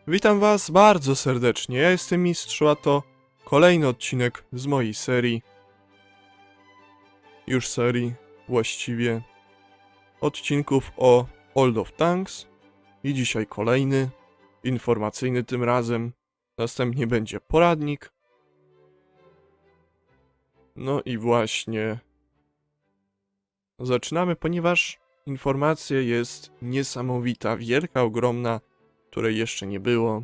Witam was bardzo serdecznie, ja jestem Mistrz, a to kolejny odcinek z mojej serii. Już serii, właściwie, odcinków o World of Tanks. I dzisiaj kolejny, informacyjny tym razem. Następnie będzie poradnik. No i właśnie zaczynamy, ponieważ informacja jest niesamowita, wielka, ogromna, której jeszcze nie było.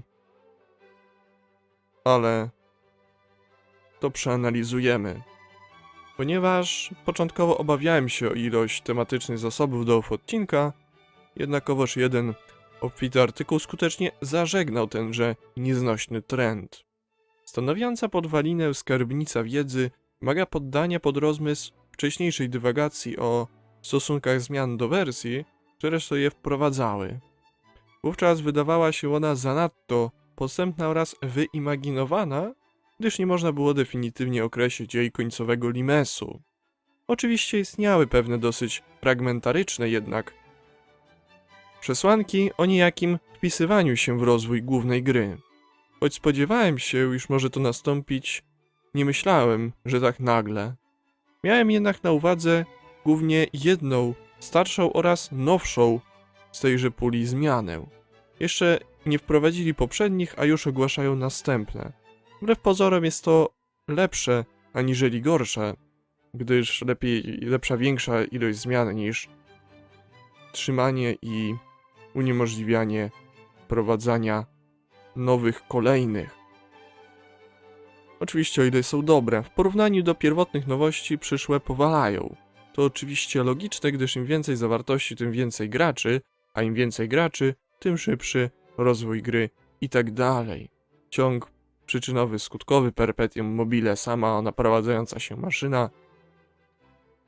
Ale to przeanalizujemy. Ponieważ początkowo obawiałem się o ilość tematycznych zasobów do odcinka, jednakowoż jeden obfity artykuł skutecznie zażegnał tenże nieznośny trend. Stanowiąca podwalinę skarbnica wiedzy wymaga poddania pod rozmysł wcześniejszej dywagacji o stosunkach zmian do wersji, które sobie je wprowadzały. Wówczas wydawała się ona zanadto postępna oraz wyimaginowana, gdyż nie można było definitywnie określić jej końcowego limesu. Oczywiście istniały pewne dosyć fragmentaryczne jednak przesłanki o niejakim wpisywaniu się w rozwój głównej gry. Choć spodziewałem się, iż może to nastąpić, nie myślałem, że tak nagle. Miałem jednak na uwadze głównie jedną, starszą oraz nowszą z tejże puli zmianę. Jeszcze nie wprowadzili poprzednich, a już ogłaszają następne. Wbrew pozorom jest to lepsze aniżeli gorsze, gdyż lepsza większa ilość zmian niż trzymanie i uniemożliwianie wprowadzania nowych kolejnych. Oczywiście o ile są dobre, w porównaniu do pierwotnych nowości przyszłe powalają. To oczywiście logiczne, gdyż im więcej zawartości, tym więcej graczy, a im więcej graczy, tym szybszy rozwój gry i tak dalej. Ciąg przyczynowy, skutkowy, perpetuum mobile, sama naprowadzająca się maszyna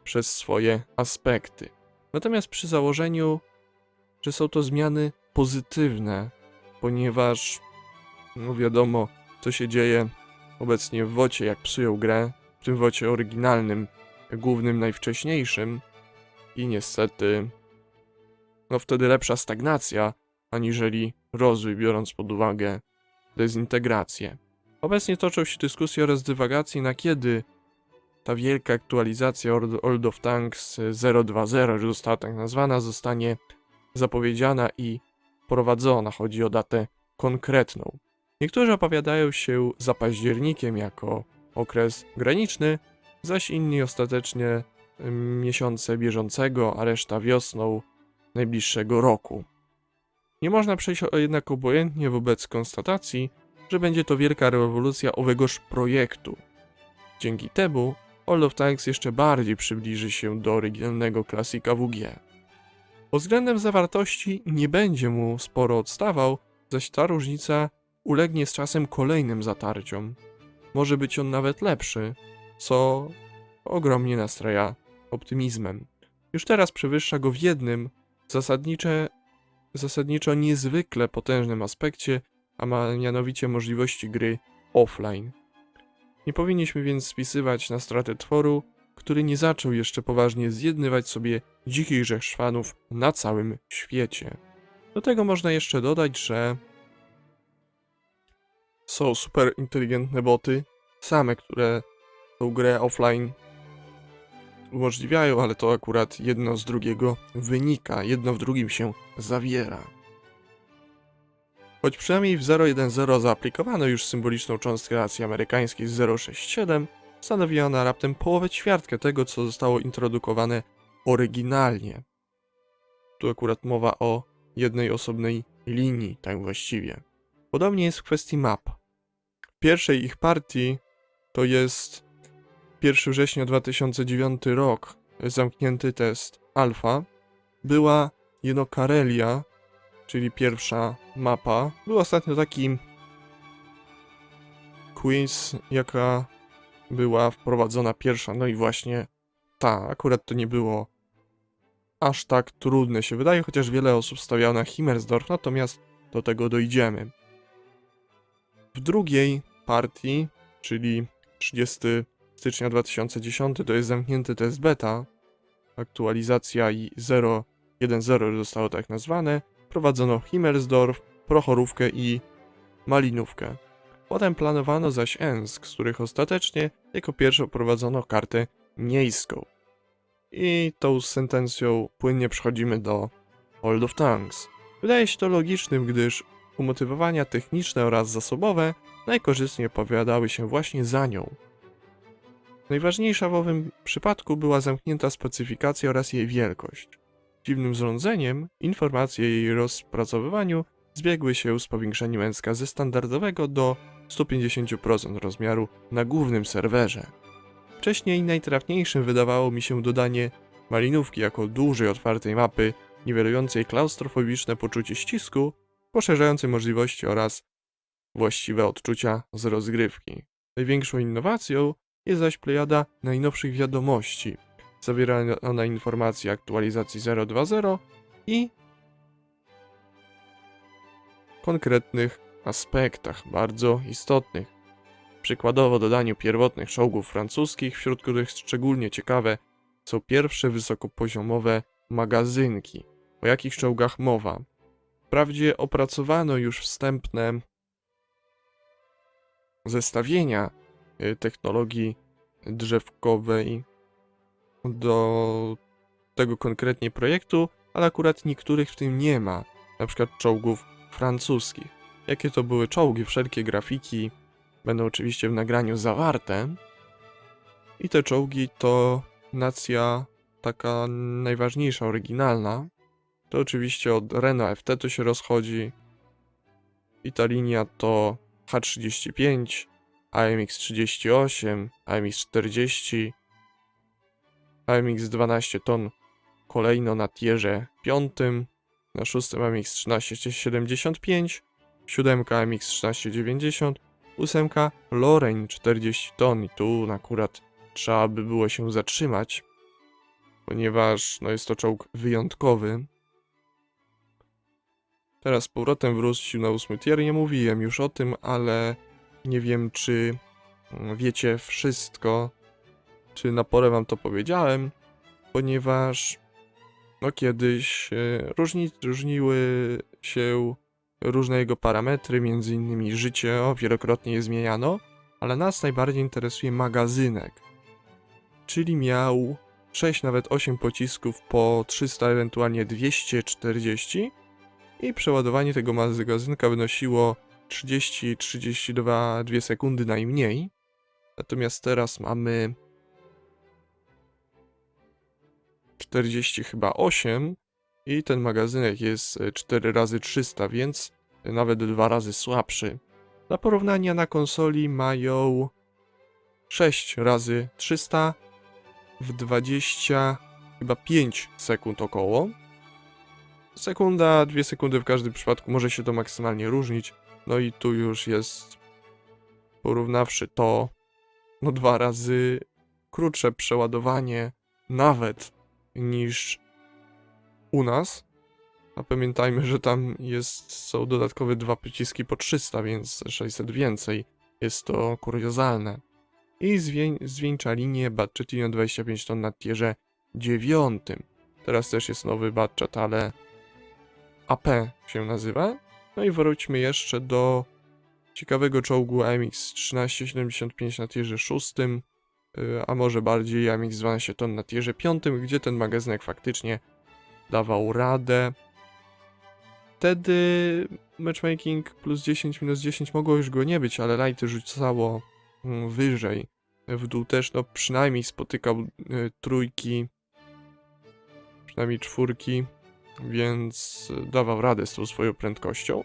przez swoje aspekty. Natomiast przy założeniu, że są to zmiany pozytywne, ponieważ no wiadomo, co się dzieje obecnie w WOcie, jak psują grę, w tym WOcie oryginalnym, głównym, najwcześniejszym i niestety no wtedy lepsza stagnacja, aniżeli rozwój, biorąc pod uwagę dezintegrację. Obecnie toczą się dyskusje oraz dywagacje, na kiedy ta wielka aktualizacja World of Tanks 0.2.0, że została tak nazwana, zostanie zapowiedziana i wprowadzona. Chodzi o datę konkretną. Niektórzy opowiadają się za październikiem jako okres graniczny, zaś inni ostatecznie miesiące bieżącego, a reszta wiosną najbliższego roku. Nie można przejść jednak obojętnie wobec konstatacji, że będzie to wielka rewolucja owegoż projektu. Dzięki temu World of Tanks jeszcze bardziej przybliży się do oryginalnego klasika WG. Pod względem zawartości nie będzie mu sporo odstawał, zaś ta różnica ulegnie z czasem kolejnym zatarciom. Może być on nawet lepszy, co ogromnie nastraja optymizmem. Już teraz przewyższa go w jednym zasadniczo niezwykle potężnym aspekcie, a mianowicie możliwości gry offline. Nie powinniśmy więc spisywać na stratę tworu, który nie zaczął jeszcze poważnie zjednywać sobie dzikich szwanów na całym świecie. Do tego można jeszcze dodać, że są super inteligentne boty, same, które tą grę offline umożliwiają, ale to akurat jedno z drugiego wynika, jedno w drugim się zawiera. Choć przynajmniej w 0.1.0 zaaplikowano już symboliczną cząstkę racji amerykańskiej z 0.6.7, stanowi ona raptem połowę ćwiartkę tego, co zostało introdukowane oryginalnie. Tu akurat mowa o jednej osobnej linii, tak właściwie. Podobnie jest w kwestii map. W pierwszej ich partii, to jest 1 września 2009 rok, zamknięty test alfa, była jeno Karelia, czyli pierwsza mapa. Był ostatnio taki quiz, jaka była wprowadzona pierwsza, no i właśnie ta, akurat to nie było aż tak trudne się wydaje, chociaż wiele osób stawiało na Himmersdorf, natomiast do tego dojdziemy. W drugiej partii, czyli 30 stycznia 2010, to jest zamknięty test beta, aktualizacja i 0.1.0 zostało tak nazwane, prowadzono Himmersdorf, Prochorówkę i Malinówkę. Potem planowano zaś Ensk, z których ostatecznie jako pierwsze prowadzono kartę miejską. I tą sentencją płynnie przechodzimy do World of Tanks. Wydaje się to logicznym, gdyż umotywowania techniczne oraz zasobowe najkorzystniej opowiadały się właśnie za nią. Najważniejsza w owym przypadku była zamknięta specyfikacja oraz jej wielkość. Dziwnym zrządzeniem informacje o jej rozpracowywaniu zbiegły się z powiększeniem Enska ze standardowego do 150% rozmiaru na głównym serwerze. Wcześniej najtrafniejszym wydawało mi się dodanie malinówki jako dużej, otwartej mapy, niwelującej klaustrofobiczne poczucie ścisku, poszerzającej możliwości oraz właściwe odczucia z rozgrywki. Największą innowacją jest zaś plejada najnowszych wiadomości. Zawiera ona informacje aktualizacji 0.2.0 i konkretnych aspektach bardzo istotnych. Przykładowo dodaniu pierwotnych czołgów francuskich, wśród których szczególnie ciekawe są pierwsze wysokopoziomowe magazynki. O jakich czołgach mowa? Wprawdzie opracowano już wstępne zestawienia technologii drzewkowej do tego konkretnie projektu, ale akurat niektórych w tym nie ma, na przykład czołgów francuskich. Jakie to były czołgi, wszelkie grafiki będą oczywiście w nagraniu zawarte. I te czołgi to nacja taka najważniejsza, oryginalna. To oczywiście od Renault FT to się rozchodzi. I ta linia to H35, AMX-38, AMX-40, AMX-12 ton kolejno na tierze 5, na 6 AMX-1375, 7 AMX-1390, 8 Lorraine 40 ton i tu akurat trzeba by było się zatrzymać, ponieważ jest to czołg wyjątkowy. Teraz z powrotem wrócił na 8 tier, nie mówiłem już o tym, ale nie wiem czy wiecie wszystko, czy na porę wam to powiedziałem, ponieważ kiedyś różniły się różne jego parametry, między innymi życie, wielokrotnie je zmieniano, ale nas najbardziej interesuje magazynek, czyli miał 6, nawet 8 pocisków po 300, ewentualnie 240 i przeładowanie tego magazynka wynosiło 30-32 sekundy najmniej, natomiast teraz mamy 40 chyba 8 i ten magazynek jest 4 razy 300, więc nawet 2 razy słabszy. Dla porównania na konsoli mają 6 razy 300 w 20 chyba 5 sekund około. Sekunda, 2 sekundy w każdym przypadku może się to maksymalnie różnić. No i tu już jest, porównawszy to, 2 razy krótsze przeładowanie nawet niż u nas. A pamiętajmy, że tam są dodatkowe 2 pociski po 300, więc 600 więcej. Jest to kuriozalne. I zwieńcza linię Batchetino 25 ton na tierze 9. Teraz też jest nowy Batchet, ale AP się nazywa. No i wróćmy jeszcze do ciekawego czołgu AMX 1375 na tierze 6, a może bardziej AMX 12 ton na tierze 5, gdzie ten magazynek faktycznie dawał radę. Wtedy matchmaking plus 10, minus 10 mogło już go nie być, ale lighty rzucało wyżej. W dół też przynajmniej spotykał trójki, przynajmniej 4, więc dawał radę z tą swoją prędkością.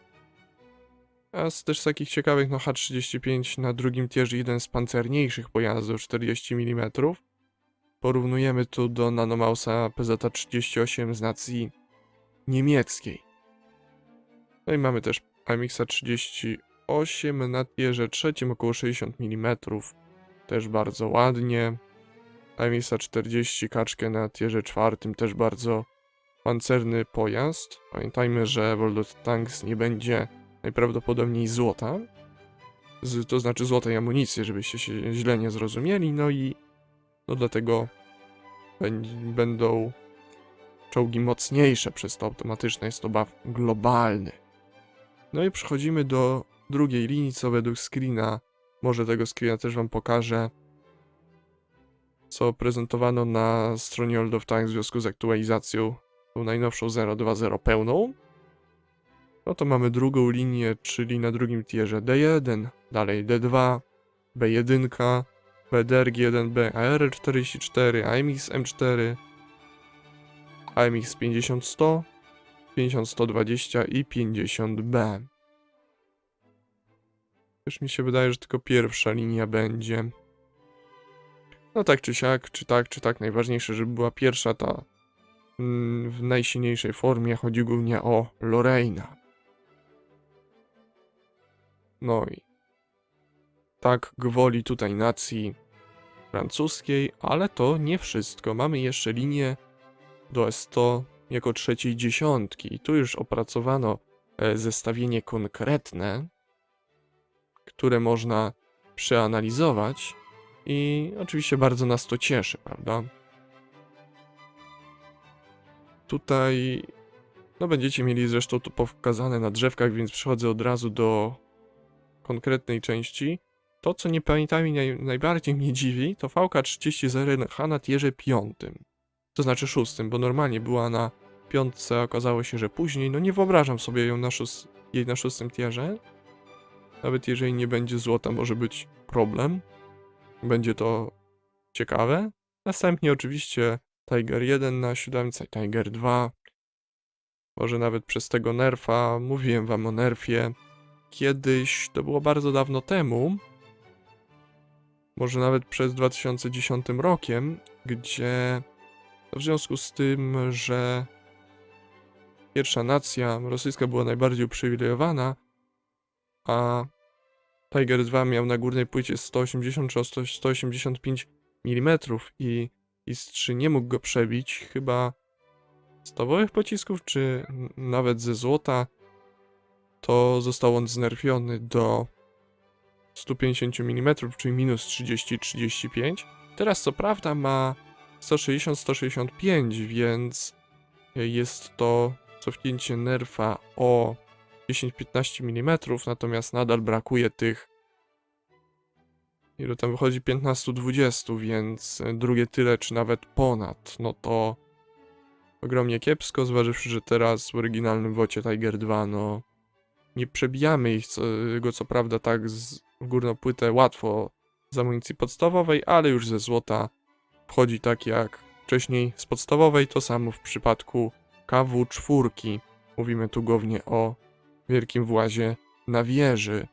A też z takich ciekawych, H35 na drugim tierze jeden z pancerniejszych pojazdów, 40 mm. Porównujemy tu do Nanomausa PZ38 z nacji niemieckiej. No i mamy też AMX 38 na tierze trzecim, około 60 mm. Też bardzo ładnie. AMX 40 kaczkę na tierze czwartym, też bardzo pancerny pojazd. Pamiętajmy, że World of Tanks nie będzie najprawdopodobniej złota. To znaczy złotej amunicji, żebyście się źle nie zrozumieli. No i dlatego będą czołgi mocniejsze, przez to automatyczne jest to buff globalny. No i przechodzimy do drugiej linii, co według screena, może tego screena też wam pokażę, co prezentowano na stronie World of Tanks w związku z aktualizacją, tą najnowszą 0.2.0 pełną. No to mamy drugą linię, czyli na drugim tierze D1, dalej D2, B1, BDRG1B, AR44, AMX M4, AMX 50-100, 50-120 i 50B. Też mi się wydaje, że tylko pierwsza linia będzie. No tak czy siak, czy tak, najważniejsze, żeby była pierwsza ta w najsilniejszej formie. Chodzi głównie o Lorraina. No i tak gwoli tutaj nacji francuskiej, ale to nie wszystko. Mamy jeszcze linię do S100 jako trzeciej dziesiątki. I tu już opracowano zestawienie konkretne, które można przeanalizować i oczywiście bardzo nas to cieszy, prawda? Tutaj, no będziecie mieli zresztą to pokazane na drzewkach, więc przechodzę od razu do konkretnej części. To, co nie pamiętam najbardziej mnie dziwi, to VK30 na tierze 5. To znaczy 6, bo normalnie była na 5, okazało się, że później. No nie wyobrażam sobie jej na 6 tierze. Nawet jeżeli nie będzie złota, może być problem. Będzie to ciekawe. Następnie oczywiście Tiger 1 na 7, Tiger 2. Może nawet przez tego nerfa. Mówiłem wam o nerfie. Kiedyś, to było bardzo dawno temu, może nawet przed 2010 rokiem, gdzie w związku z tym, że pierwsza nacja rosyjska była najbardziej uprzywilejowana, a Tiger 2 miał na górnej płycie 180 czy 185 mm i IS-3 nie mógł go przebić, chyba z podstawowych pocisków, czy nawet ze złota, to został on znerfiony do 150 mm, czyli minus 30-35. Teraz co prawda ma 160-165, więc jest to cofnięcie nerfa o 10-15 mm, natomiast nadal brakuje tych, ile tam wychodzi, 15-20, więc drugie tyle, czy nawet ponad, no to ogromnie kiepsko, zważywszy, że teraz w oryginalnym wocie Tiger 2, no nie przebijamy go co prawda tak w górną płytę łatwo z amunicji podstawowej, ale już ze złota wchodzi tak jak wcześniej z podstawowej, to samo w przypadku KW4. Mówimy tu głównie o wielkim włazie na wieży.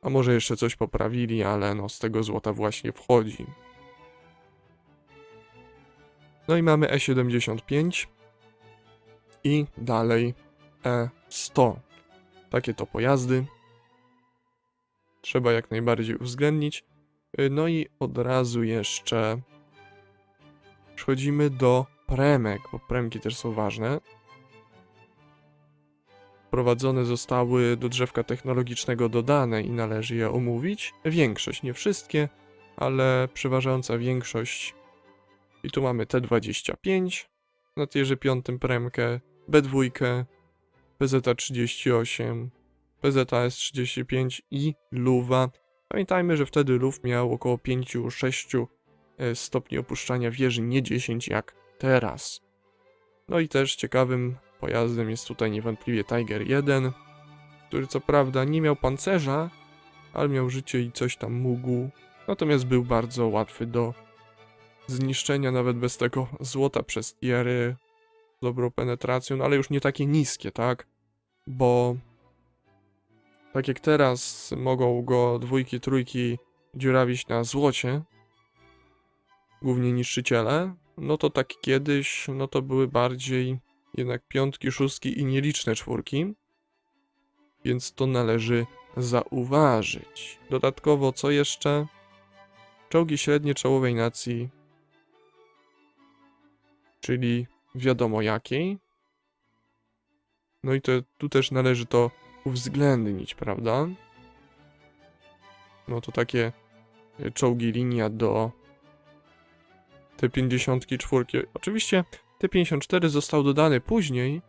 A może jeszcze coś poprawili, ale no z tego złota właśnie wchodzi. No i mamy E75 i dalej E100. Takie to pojazdy. Trzeba jak najbardziej uwzględnić. No i od razu jeszcze przechodzimy do premek, bo premki też są ważne. Wprowadzone zostały do drzewka technologicznego dodane i należy je omówić. Większość, nie wszystkie, ale przeważająca większość. I tu mamy T25 na tierze 5 premkę, B2, PZ38, PZAS35 i luwa. Pamiętajmy, że wtedy luw miał około 5-6 stopni opuszczania wieży, nie 10 jak teraz. No i też ciekawym pojazdem jest tutaj niewątpliwie Tiger 1, który co prawda nie miał pancerza, ale miał życie i coś tam mógł, natomiast był bardzo łatwy do zniszczenia, nawet bez tego złota przez tiery, z dobrą penetracją, no ale już nie takie niskie, tak? Bo tak jak teraz mogą go 2, 3 dziurawić na złocie, głównie niszczyciele, no to tak kiedyś, no to były bardziej jednak 5, 6 i nieliczne 4, więc to należy zauważyć. Dodatkowo co jeszcze? Czołgi średnie czołowej nacji, czyli wiadomo jakiej. No i tu też należy to uwzględnić, prawda? No to takie czołgi linia do T54. Oczywiście T54 został dodany później,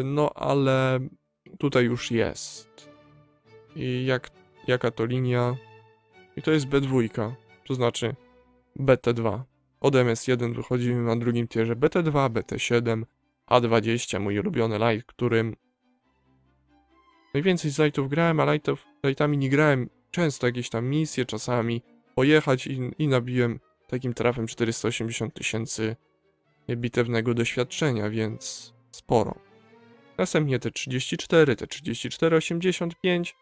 no ale tutaj już jest. I jaka to linia? I to jest B2, to znaczy BT2. Od MS1 wychodzimy na drugim tierze BT2, BT7, A20, mój ulubiony light, którym najwięcej z lightów grałem, a lightami nie grałem. Często jakieś tam misje, czasami pojechać i nabiłem takim trafem 480 000 bitewnego doświadczenia, więc sporo. Następnie T34, T3485,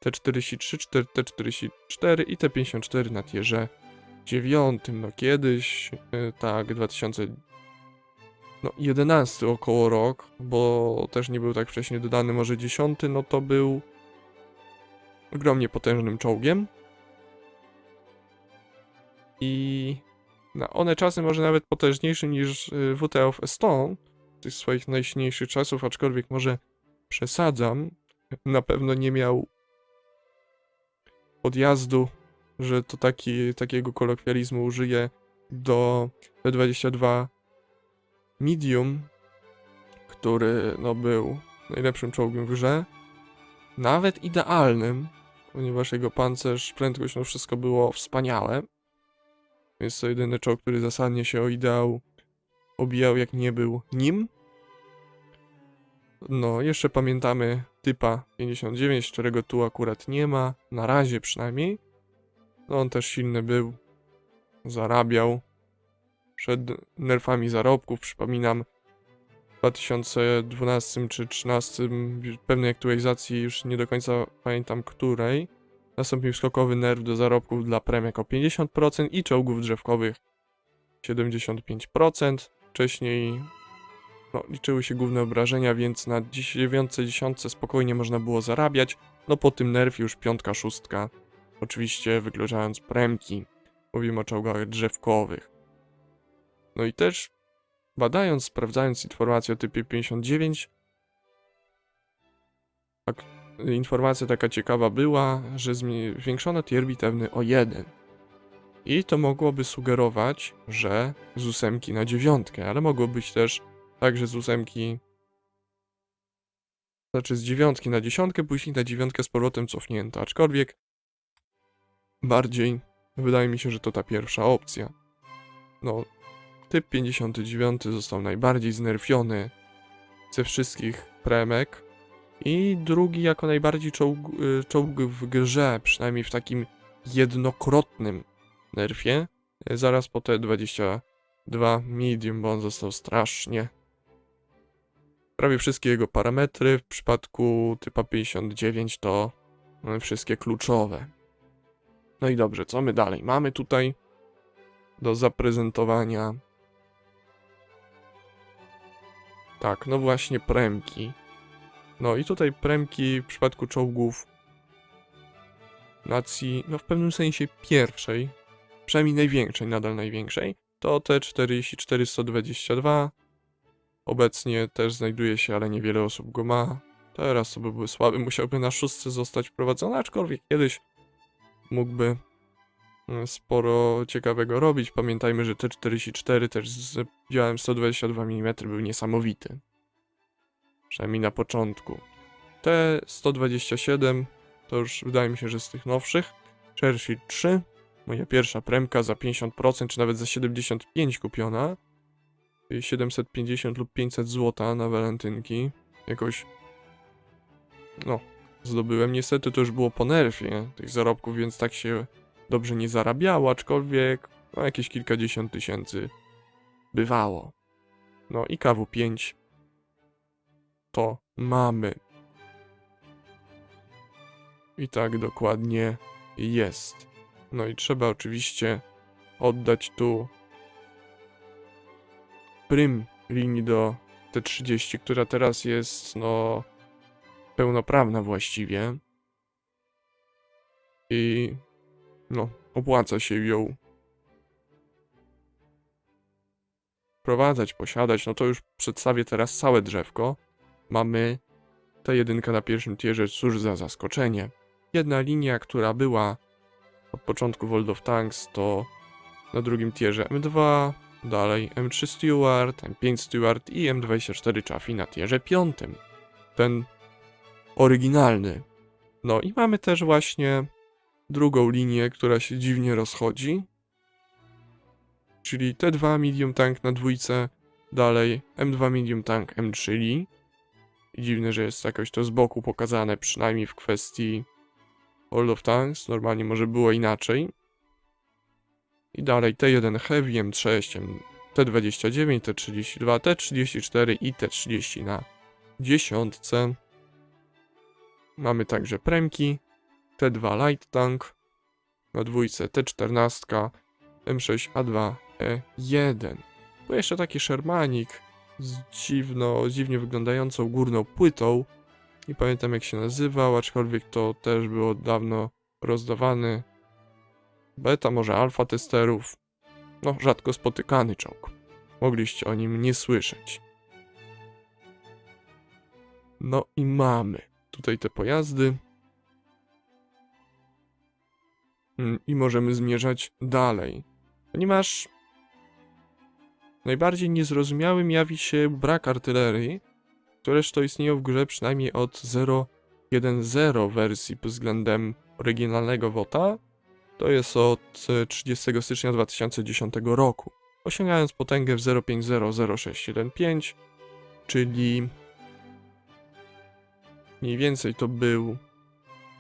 T43, T44 i T54 na tierze 9. No kiedyś, tak, 2011 około rok, bo też nie był tak wcześnie dodany, może 10, no to był ogromnie potężnym czołgiem. I one czasem może nawet potężniejszy niż WTA of Eston, tych swoich najsilniejszych czasów, aczkolwiek może przesadzam. Na pewno nie miał podjazdu, że to takiego kolokwializmu użyję, do T22 Medium, który był najlepszym czołgiem w grze. Nawet idealnym, ponieważ jego pancerz, prędkość, wszystko było wspaniałe. Jest to jedyny czołg, który zasadnie się o ideał obijał, jak nie był nim. No, jeszcze pamiętamy typa 59, którego tu akurat nie ma, na razie przynajmniej. No, on też silny był, zarabiał. Przed nerfami zarobków, przypominam, w 2012 czy 2013, pewnej aktualizacji, już nie do końca pamiętam której, nastąpił skokowy nerf do zarobków dla premek o 50% i czołgów drzewkowych 75%. Wcześniej liczyły się główne obrażenia, więc na 9-10 spokojnie można było zarabiać. No po tym nerfie już 5, 6, oczywiście wykluczając premki. Mówimy o czołgach drzewkowych. No i też badając, sprawdzając informacje o typie 59, informacja taka ciekawa była, że zwiększono tier bitewny o 1. I to mogłoby sugerować, że z 8 na 9, ale mogło być też tak, że z 8, znaczy z 9 na 10, później na 9 z powrotem cofnięto, aczkolwiek bardziej wydaje mi się, że to ta pierwsza opcja. No, typ 59 został najbardziej znerfiony ze wszystkich premek i drugi jako najbardziej czołg w grze, przynajmniej w takim jednokrotnym nerfie, zaraz po T22 Medium, bo on został strasznie. Prawie wszystkie jego parametry w przypadku typa 59 to wszystkie kluczowe. No i dobrze, co my dalej? Mamy tutaj do zaprezentowania. Tak, no właśnie premki. No i tutaj premki w przypadku czołgów nacji, w pewnym sensie pierwszej, przynajmniej największej, nadal największej, to T44 122. Obecnie też znajduje się, ale niewiele osób go ma. Teraz to by był słaby, musiałby na 6 zostać wprowadzony, aczkolwiek kiedyś mógłby sporo ciekawego robić. Pamiętajmy, że T44 też z działem 122 mm był niesamowity. Przynajmniej na początku. T127 to już wydaje mi się, że z tych nowszych. Churchill 3, moja pierwsza premka za 50%, czy nawet za 75 kupiona. 750 lub 500 zł na walentynki. Jakoś zdobyłem. Niestety to już było po nerfie tych zarobków, więc tak się dobrze nie zarabiało, aczkolwiek jakieś kilkadziesiąt tysięcy bywało. No i KW5 to mamy. I tak dokładnie jest. No i trzeba oczywiście oddać tu prym linii do T30, która teraz jest pełnoprawna właściwie. I opłaca się ją wprowadzać, posiadać. No to już przedstawię teraz całe drzewko. Mamy T1 na pierwszym tierze, cóż za zaskoczenie. Jedna linia, która była od początku World of Tanks, to na drugim tierze M2, dalej M3 Steward, M5 Steward i M24 Chaffee na tierze 5. Ten oryginalny. No i mamy też właśnie drugą linię, która się dziwnie rozchodzi. Czyli T2 medium tank na dwójce, dalej M2 medium tank M3 Lee. I dziwne, że jest jakoś to z boku pokazane, przynajmniej w kwestii World of Tanks. Normalnie może było inaczej. I dalej T1 Heavy, M6, T29, T32, T34 i T30 na dziesiątce. Mamy także premki, T2 Light Tank, na dwójce T14, M6A2E1. Był jeszcze taki Shermanik z dziwnie wyglądającą górną płytą. Nie pamiętam jak się nazywał, aczkolwiek to też było dawno rozdawany. Beta, może alfa testerów. No, rzadko spotykany czołg. Mogliście o nim nie słyszeć. No i mamy tutaj te pojazdy. I możemy zmierzać dalej. Ponieważ najbardziej niezrozumiałym jawi się brak artylerii, które to istnieją w grze przynajmniej od 0.1.0 wersji pod względem oryginalnego WOTA. To jest od 30 stycznia 2010 roku. Osiągając potęgę w 0.50.0615, czyli mniej więcej to był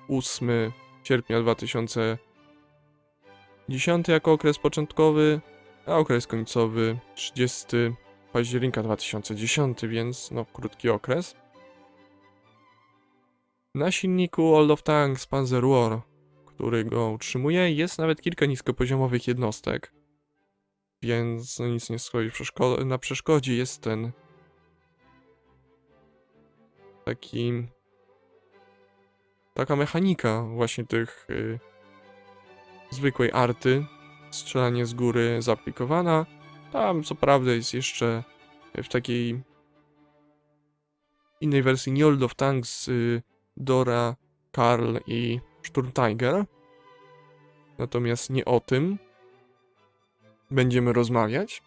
8 sierpnia 2010 jako okres początkowy, a okres końcowy 30 października 2010, więc no krótki okres. Na silniku World of Tanks Panzer War, który go utrzymuje, jest nawet kilka niskopoziomowych jednostek, więc no nic nie stoi na przeszkodzie. Jest ten taka mechanika właśnie tych zwykłej arty, strzelanie z góry zaaplikowana. Tam co prawda jest jeszcze w takiej innej wersji nie World of Tanks Dora, Karl i Sturm Tiger. Natomiast nie o tym będziemy rozmawiać.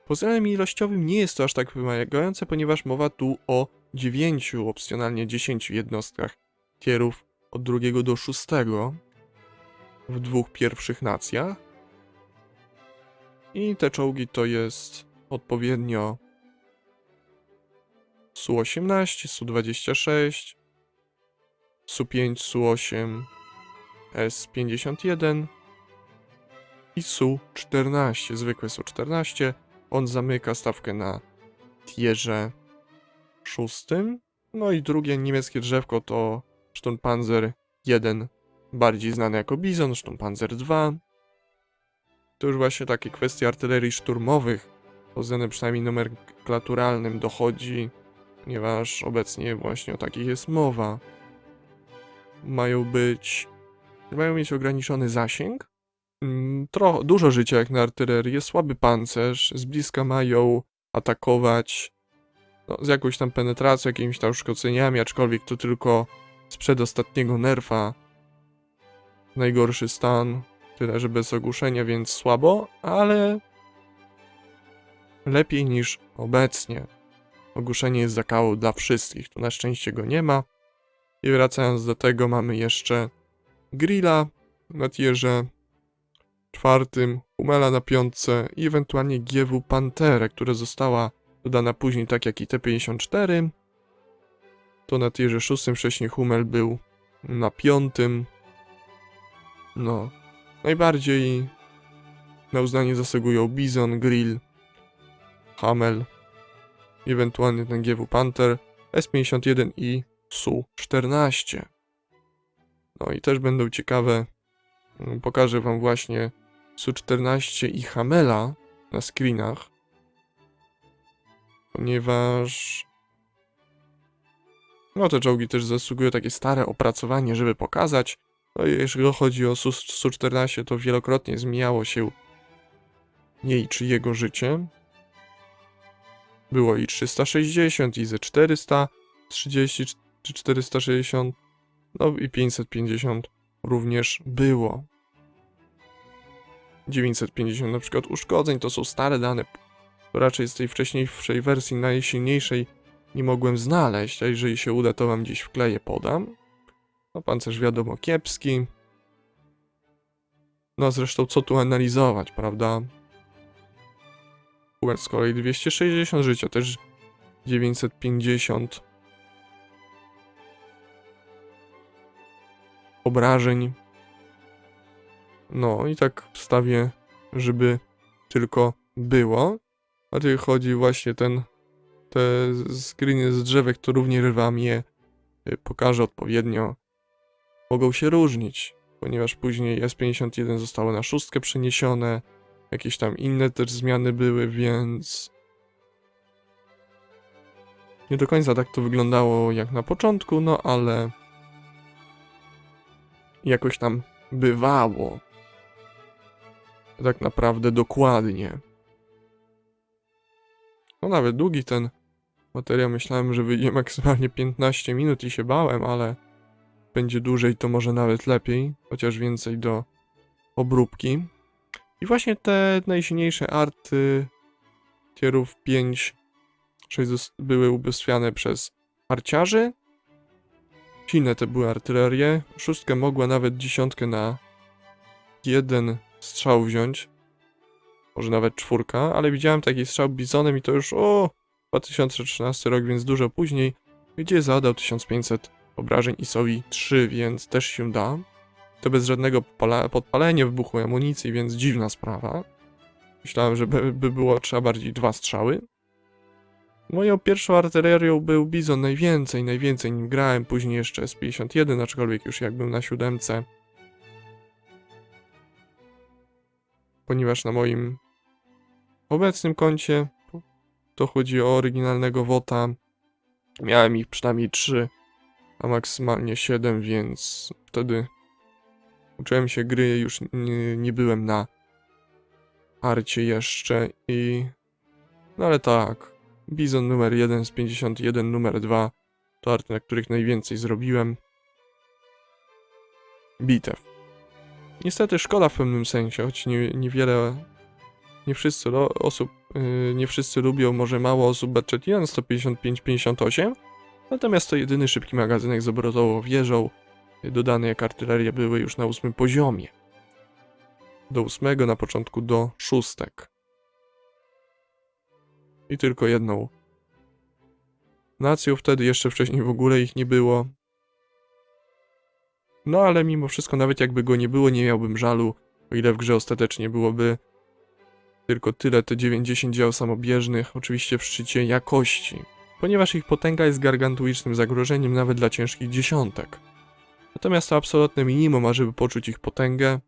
Pod względem ilościowym nie jest to aż tak wymagające, ponieważ mowa tu o 9, opcjonalnie 10 jednostkach tierów od 2 do 6 w dwóch pierwszych nacjach. I te czołgi to jest odpowiednio Su-18, Su-26, Su-5, Su-8, S-51 i Su-14, zwykły Su-14. On zamyka stawkę na tierze 6. No i drugie niemieckie drzewko to Sturmpanzer 1, bardziej znany jako Bizon, Sturmpanzer 2. To już właśnie takie kwestie artylerii szturmowych, pod względem przynajmniej nomenklaturalnym dochodzi, ponieważ obecnie właśnie o takich jest mowa. Mają mieć ograniczony zasięg, dużo życia jak na artylerię, słaby pancerz, z bliska mają atakować z jakąś tam penetracją, jakimiś tam uszkodzeniami, aczkolwiek to tylko z przedostatniego nerfa. Najgorszy stan, tyle że bez ogłuszenia, więc słabo, ale lepiej niż obecnie. Ogłuszenie jest zakałą dla wszystkich, tu na szczęście go nie ma. I wracając do tego, mamy jeszcze Grilla na tierze 4, Hummela na 5 i ewentualnie GW Panterę, która została dodana później, tak jak i T-54. To na tierze 6, wcześniej Hummel był na 5. No, najbardziej na uznanie zasługują Bizon, Grill, Hamel, ewentualnie ten GW Panther, S-51 i Su-14. No i też będą ciekawe, pokażę wam właśnie Su-14 i Hamela na screenach, ponieważ no te czołgi też zasługują takie stare opracowanie, żeby pokazać. No i jeżeli chodzi o Su-14, to wielokrotnie zmieniało się jej czy jego życie. Było i 360, i ze 430 czy 460, no i 550 również było. 950 na przykład uszkodzeń, to są stare dane. To raczej z tej wcześniejszej wersji najsilniejszej nie mogłem znaleźć, a jeżeli się uda, to wam gdzieś wkleję, podam. No pancerz wiadomo kiepski. No zresztą co tu analizować, prawda? Hubert z kolei 260 życia, też 950 obrażeń. No i tak wstawię, żeby tylko było. A tu chodzi właśnie te screeny z drzewek, to równie wam je pokażę odpowiednio. Mogą się różnić, ponieważ później S51 zostało na 6 przeniesione, jakieś tam inne też zmiany były, więc nie do końca tak to wyglądało jak na początku, no ale jakoś tam bywało. Tak naprawdę dokładnie. No nawet długi ten materiał, myślałem, że wyjdzie maksymalnie 15 minut i się bałem, ale będzie dłużej, to może nawet lepiej, chociaż więcej do obróbki. I właśnie te najsilniejsze arty tierów 5, 6 były ubóstwiane przez arciarzy. Silne te były artylerie. 6 mogła nawet 10 na jeden strzał wziąć. Może nawet 4, ale widziałem taki strzał bizonem i to już 2013 rok, więc dużo później, gdzie zadał 1500 obrażeń ISOwi 3, więc też się da. To bez żadnego podpalenia wybuchu amunicji, więc dziwna sprawa. Myślałem, że by było trzeba bardziej 2 strzały. Moją pierwszą artylerią był Bizon najwięcej nim grałem, później jeszcze S51, aczkolwiek już jak był na 7. Ponieważ na moim obecnym koncie, to chodzi o oryginalnego WOTA, miałem ich przynajmniej 3, a maksymalnie 7, więc wtedy uczyłem się gry, już nie byłem na arcie jeszcze i... No ale tak, Bizon numer 1 z 51, numer 2 to arty, na których najwięcej zrobiłem. Bitew. Niestety szkoda w pewnym sensie, choć nie wszyscy lubią, może mało osób Batchet 1 155-58, natomiast to jedyny szybki magazynek z obrotową wieżą, dodane jak artyleria były już na 8 poziomie. Do 8, na początku do 6. I tylko jedną nacją, wtedy jeszcze wcześniej w ogóle ich nie było. No ale mimo wszystko, nawet jakby go nie było, nie miałbym żalu, o ile w grze ostatecznie byłoby tylko tyle, te 90 dział samobieżnych, oczywiście w szczycie jakości, ponieważ ich potęga jest gargantuicznym zagrożeniem nawet dla ciężkich dziesiątek. Natomiast to absolutne minimum, ażeby poczuć ich potęgę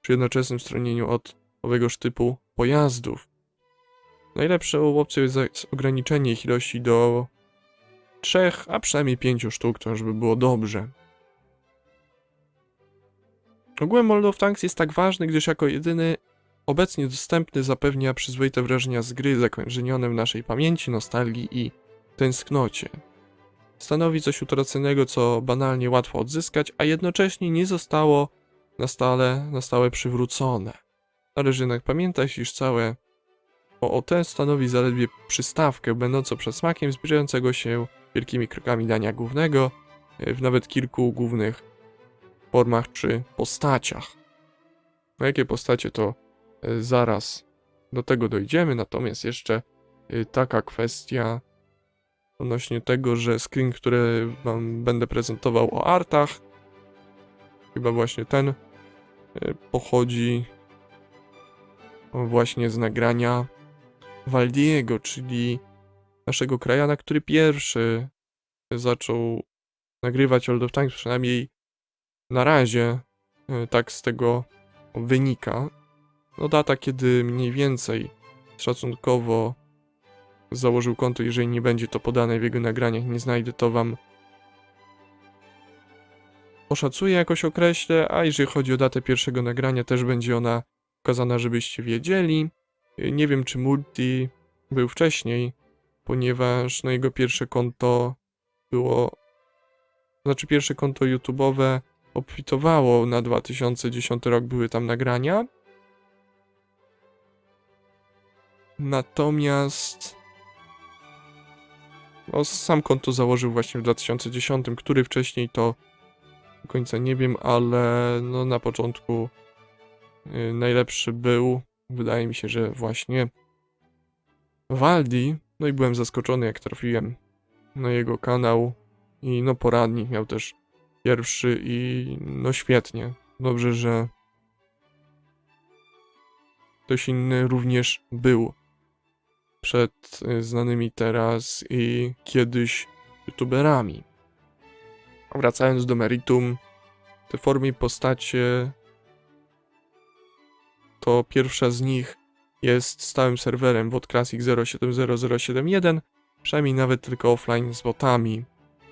przy jednoczesnym stronieniu od owegoż typu pojazdów. Najlepszą opcją jest ograniczenie ich ilości do 3, a przynajmniej 5 sztuk, to już by było dobrze. Ogółem World of Tanks jest tak ważny, gdyż jako jedyny obecnie dostępny zapewnia przyzwoite wrażenia z gry zakorzenione w naszej pamięci, nostalgii i tęsknocie. Stanowi coś utraconego, co banalnie łatwo odzyskać, a jednocześnie nie zostało na stałe przywrócone. Należy jednak pamiętać, iż całe OOT stanowi zaledwie przystawkę, będącą przedsmakiem zbliżającego się wielkimi krokami dania głównego w nawet kilku głównych formach czy postaciach. No jakie postacie, to zaraz do tego dojdziemy, natomiast jeszcze taka kwestia odnośnie tego, że screen, który wam będę prezentował o artach, chyba właśnie ten, pochodzi właśnie z nagrania Waldiego, czyli naszego krajana, który pierwszy zaczął nagrywać World of Tanks, przynajmniej na razie tak z tego wynika. No data, kiedy mniej więcej szacunkowo założył konto, jeżeli nie będzie to podane w jego nagraniach, nie znajdę, to wam oszacuję, jakoś określę, a jeżeli chodzi o datę pierwszego nagrania, też będzie ona pokazana, żebyście wiedzieli. Nie wiem, czy Multi był wcześniej, ponieważ no jego pierwsze konto było, znaczy pierwsze konto YouTube'owe obfitowało na 2010 rok, były tam nagrania. Natomiast sam konto założył właśnie w 2010, który wcześniej to do końca nie wiem, ale no na początku najlepszy był, wydaje mi się, że właśnie Waldi. No i byłem zaskoczony, jak trafiłem na jego kanał i no poradnik miał też pierwszy i no świetnie. Dobrze, że ktoś inny również był przed znanymi teraz i kiedyś youtuberami. Wracając do meritum, te formy i postacie, to pierwsza z nich jest stałym serwerem WOT Classic 070071, przynajmniej nawet tylko offline z botami.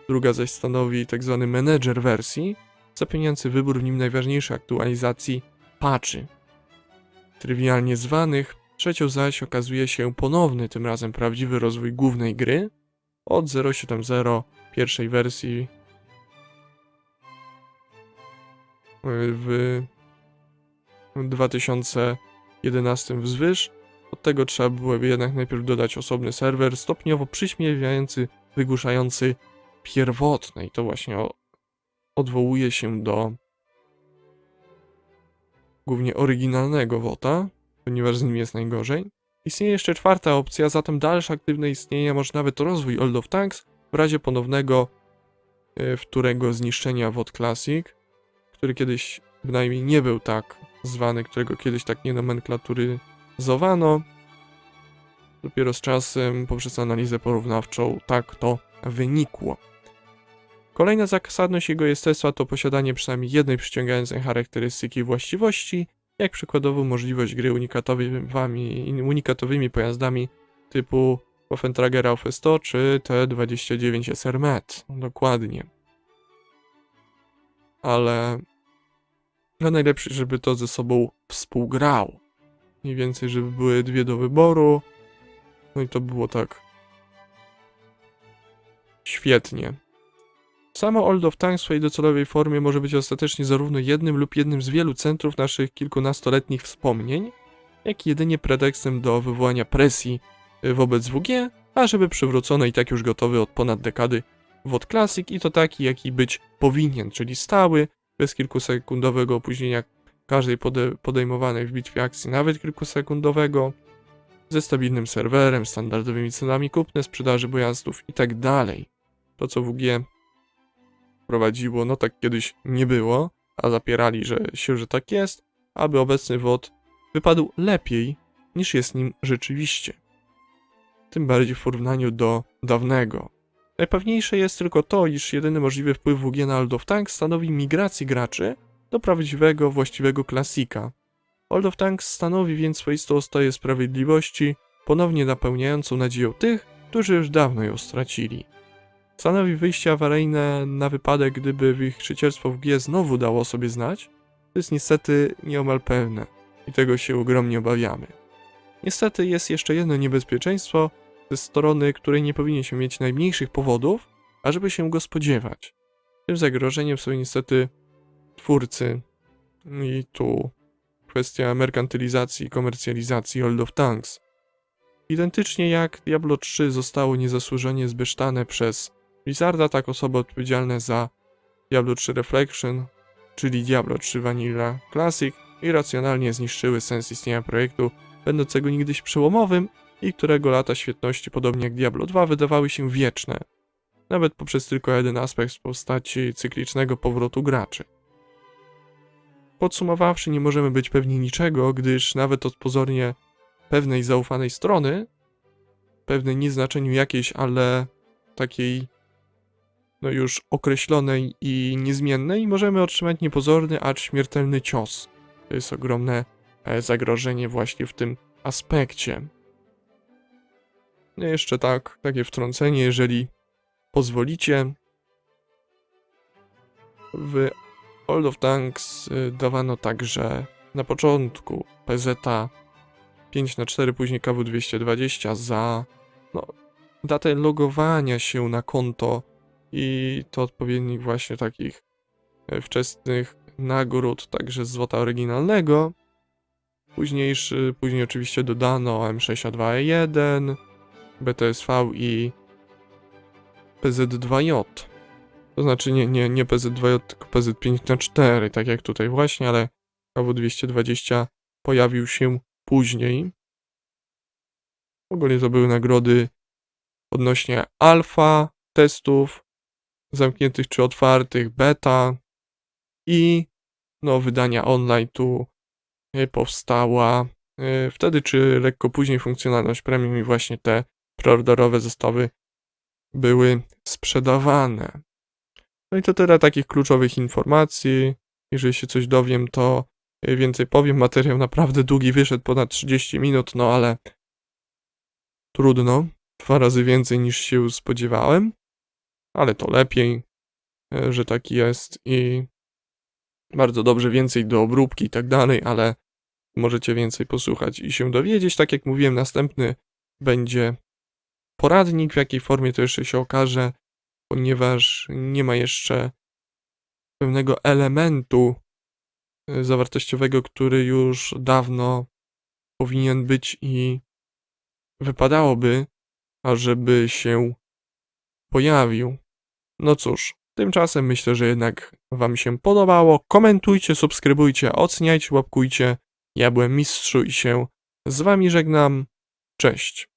Druga zaś stanowi tzw. manager wersji, zapewniający wybór w nim najważniejszych aktualizacji patchy, trywialnie zwanych. Trzecią zaś okazuje się ponowny, tym razem prawdziwy rozwój głównej gry od 0.7.0 pierwszej wersji w 2011 wzwyż. Od tego trzeba było jednak najpierw dodać osobny serwer, stopniowo przyśmiewiający, wygłuszający pierwotne. I to właśnie odwołuje się do głównie oryginalnego WOTA, ponieważ z nim jest najgorzej. Istnieje jeszcze czwarta opcja, zatem dalsze aktywne istnienie, może nawet rozwój World of Tanks w razie ponownego wtórego zniszczenia WOT Classic, który kiedyś bynajmniej nie był tak zwany, którego kiedyś tak nie nomenklaturyzowano. Dopiero z czasem, poprzez analizę porównawczą, tak to wynikło. Kolejna zasadność jego jestestwa to posiadanie przynajmniej jednej przyciągającej charakterystyki i właściwości, jak przykładowo możliwość gry unikatowymi pojazdami typu Waffentrager Auf 100 czy T29 SRMet. Dokładnie. Ale najlepsze, żeby to ze sobą współgrało. Mniej więcej, żeby były dwie do wyboru. No i to było tak świetnie. Samo World of Tanks w swojej docelowej formie może być ostatecznie zarówno jednym lub jednym z wielu centrów naszych kilkunastoletnich wspomnień, jak i jedynie pretekstem do wywołania presji wobec WG, ażeby przywrócono i tak już gotowy od ponad dekady WOT Classic i to taki, jaki być powinien, czyli stały, bez kilkusekundowego opóźnienia każdej podejmowanej w bitwie akcji, nawet kilkusekundowego, ze stabilnym serwerem, standardowymi cenami kupne, sprzedaży pojazdów itd. To, co WG prowadziło, no tak kiedyś nie było, a zapierali, że tak jest, aby obecny WOT wypadł lepiej, niż jest nim rzeczywiście. Tym bardziej w porównaniu do dawnego. Najpewniejsze jest tylko to, iż jedyny możliwy wpływ WG na World of Tanks stanowi migracji graczy do prawdziwego, właściwego klasika. World of Tanks stanowi więc swoistą ostoję sprawiedliwości, ponownie napełniającą nadzieją tych, którzy już dawno ją stracili. Stanowi wyjście awaryjne na wypadek, gdyby wichrzycielstwo WG znowu dało o sobie znać. To jest niestety nieomal pewne i tego się ogromnie obawiamy. Niestety jest jeszcze jedno niebezpieczeństwo ze strony, której nie powinien się mieć najmniejszych powodów, ażeby się go spodziewać. Tym zagrożeniem są niestety twórcy i tu kwestia merkantylizacji i komercjalizacji World of Tanks. Identycznie jak Diablo 3 zostało niezasłużenie zbesztane przez Blizzarda, tak osoby odpowiedzialne za Diablo 3 Reflection, czyli Diablo 3 Vanilla Classic, irracjonalnie zniszczyły sens istnienia projektu, będącego niegdyś przełomowym i którego lata świetności, podobnie jak Diablo 2, wydawały się wieczne, nawet poprzez tylko jeden aspekt w postaci cyklicznego powrotu graczy. Podsumowawszy, nie możemy być pewni niczego, gdyż nawet od pozornie pewnej zaufanej strony, pewnej nie w znaczeniu jakiejś, ale takiej no już określonej i niezmiennej, możemy otrzymać niepozorny, acz śmiertelny cios. To jest ogromne zagrożenie właśnie w tym aspekcie. No jeszcze takie wtrącenie, jeżeli pozwolicie. W World of Tanks dawano także na początku PZ 5x4, później KW220 za datę logowania się na konto i to odpowiednich właśnie takich wczesnych nagród, także z złota oryginalnego. Później oczywiście dodano M6A2E1, BTSV i PZ2J. To znaczy nie PZ2J, tylko PZ5x4, tak jak tutaj właśnie, ale KW220 pojawił się później. W ogóle to były nagrody odnośnie alfa testów, zamkniętych czy otwartych, beta i wydania online tu powstała wtedy czy lekko później funkcjonalność premium i właśnie te preorderowe zestawy były sprzedawane. No i to tyle takich kluczowych informacji. Jeżeli się coś dowiem, to więcej powiem. Materiał naprawdę długi, wyszedł ponad 30 minut, no ale trudno. 2 razy więcej niż się spodziewałem, ale to lepiej, że tak jest i bardzo dobrze, więcej do obróbki i tak dalej, ale możecie więcej posłuchać i się dowiedzieć. Tak jak mówiłem, następny będzie poradnik, w jakiej formie to jeszcze się okaże, ponieważ nie ma jeszcze pewnego elementu zawartościowego, który już dawno powinien być i wypadałoby, ażeby się pojawił. No cóż, tymczasem myślę, że jednak wam się podobało. Komentujcie, subskrybujcie, oceniajcie, łapkujcie. Ja byłem Mistrzu i się z wami żegnam. Cześć.